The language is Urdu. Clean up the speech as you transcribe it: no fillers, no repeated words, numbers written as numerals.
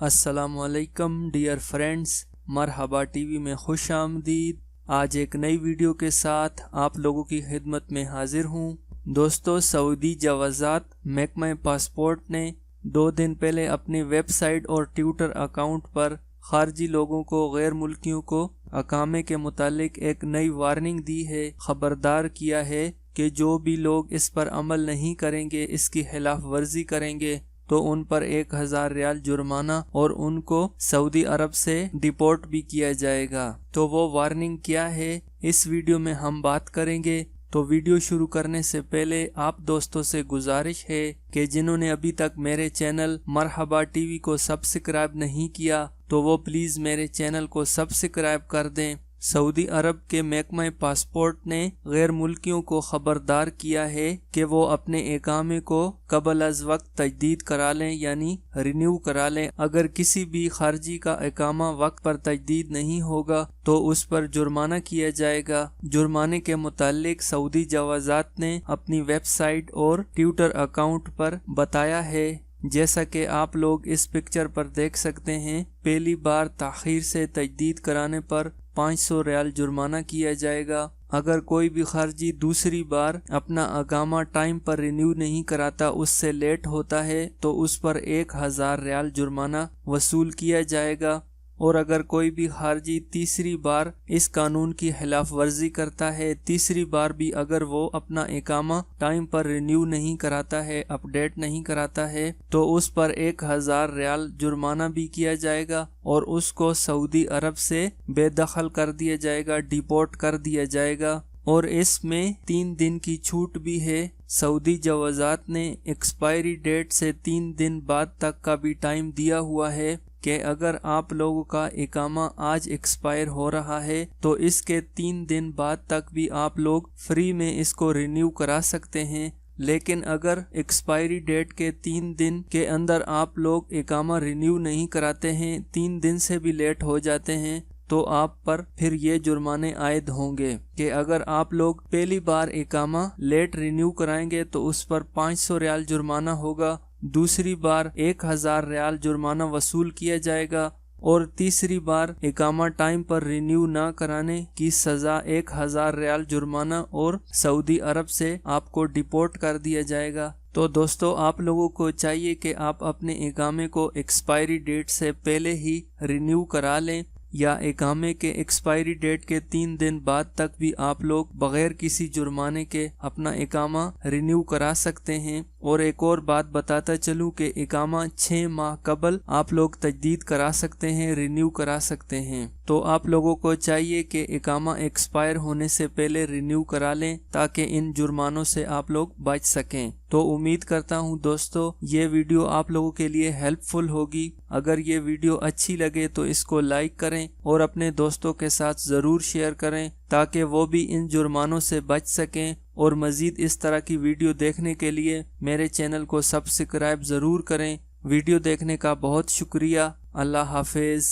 السلام علیکم ڈیئر فرینڈز، مرحبا ٹی وی میں خوش آمدید۔ آج ایک نئی ویڈیو کے ساتھ آپ لوگوں کی خدمت میں حاضر ہوں۔ دوستو، سعودی جوازات محکمہ پاسپورٹ نے 2 دن پہلے اپنی ویب سائٹ اور ٹویٹر اکاؤنٹ پر خارجی لوگوں کو، غیر ملکیوں کو اقامے کے متعلق ایک نئی وارننگ دی ہے، خبردار کیا ہے کہ جو بھی لوگ اس پر عمل نہیں کریں گے، اس کی خلاف ورزی کریں گے تو ان پر 1000 ریال جرمانہ اور ان کو سعودی عرب سے ڈیپورٹ بھی کیا جائے گا۔ تو وہ وارننگ کیا ہے، اس ویڈیو میں ہم بات کریں گے۔ تو ویڈیو شروع کرنے سے پہلے آپ دوستوں سے گزارش ہے کہ جنہوں نے ابھی تک میرے چینل مرحبا ٹی وی کو سبسکرائب نہیں کیا تو وہ پلیز میرے چینل کو سبسکرائب کر دیں۔ سعودی عرب کے محکمہ پاسپورٹ نے غیر ملکیوں کو خبردار کیا ہے کہ وہ اپنے اقامے کو قبل از وقت تجدید کرا لیں، یعنی رینیو کرا لیں۔ اگر کسی بھی خارجی کا اقامہ وقت پر تجدید نہیں ہوگا تو اس پر جرمانہ کیا جائے گا۔ جرمانے کے متعلق سعودی جوازات نے اپنی ویب سائٹ اور ٹویٹر اکاؤنٹ پر بتایا ہے، جیسا کہ آپ لوگ اس پکچر پر دیکھ سکتے ہیں۔ پہلی بار تاخیر سے تجدید کرانے پر 500 ریال جرمانہ کیا جائے گا۔ اگر کوئی بھی خارجی دوسری بار اپنا اقامہ ٹائم پر رینیو نہیں کراتا، اس سے لیٹ ہوتا ہے تو اس پر 1000 ریال جرمانہ وصول کیا جائے گا۔ اور اگر کوئی بھی خارجی تیسری بار اس قانون کی خلاف ورزی کرتا ہے، تیسری بار بھی اگر وہ اپنا اقامہ ٹائم پر رینیو نہیں کراتا ہے، اپ ڈیٹ نہیں کراتا ہے، تو اس پر 1000 ریال جرمانہ بھی کیا جائے گا اور اس کو سعودی عرب سے بے دخل کر دیا جائے گا، ڈیپورٹ کر دیا جائے گا۔ اور اس میں 3 دن کی چھوٹ بھی ہے۔ سعودی جوازات نے ایکسپائری ڈیٹ سے 3 دن بعد تک کا بھی ٹائم دیا ہوا ہے کہ اگر آپ لوگوں کا اقامہ آج ایکسپائر ہو رہا ہے تو اس کے 3 دن بعد تک بھی آپ لوگ فری میں اس کو رینیو کرا سکتے ہیں۔ لیکن اگر ایکسپائری ڈیٹ کے 3 دن کے اندر آپ لوگ اقامہ رینیو نہیں کراتے ہیں، 3 دن سے بھی لیٹ ہو جاتے ہیں، تو آپ پر پھر یہ جرمانے عائد ہوں گے کہ اگر آپ لوگ پہلی بار اقامہ لیٹ رینیو کرائیں گے تو اس پر 500 ریال جرمانہ ہوگا، دوسری بار 1000 ریال جرمانہ وصول کیا جائے گا، اور تیسری بار اقامہ ٹائم پر رینیو نہ کرانے کی سزا 1000 ریال جرمانہ اور سعودی عرب سے آپ کو ڈیپورٹ کر دیا جائے گا۔ تو دوستو، آپ لوگوں کو چاہیے کہ آپ اپنے اقامے کو ایکسپائری ڈیٹ سے پہلے ہی رینیو کرا لیں، یا اقامے کے ایکسپائری ڈیٹ کے 3 دن بعد تک بھی آپ لوگ بغیر کسی جرمانے کے اپنا اقامہ رینیو کرا سکتے ہیں۔ اور ایک اور بات بتاتا چلوں کہ اقامہ 6 ماہ قبل آپ لوگ تجدید کرا سکتے ہیں، رینیو کرا سکتے ہیں۔ تو آپ لوگوں کو چاہیے کہ اقامہ ایکسپائر ہونے سے پہلے رینیو کرا لیں تاکہ ان جرمانوں سے آپ لوگ بچ سکیں۔ تو امید کرتا ہوں دوستو یہ ویڈیو آپ لوگوں کے لیے ہیلپ فل ہوگی۔ اگر یہ ویڈیو اچھی لگے تو اس کو لائک کریں اور اپنے دوستوں کے ساتھ ضرور شیئر کریں تاکہ وہ بھی ان جرمانوں سے بچ سکیں۔ اور مزید اس طرح کی ویڈیو دیکھنے کے لیے میرے چینل کو سبسکرائب ضرور کریں۔ ویڈیو دیکھنے کا بہت شکریہ۔ اللہ حافظ۔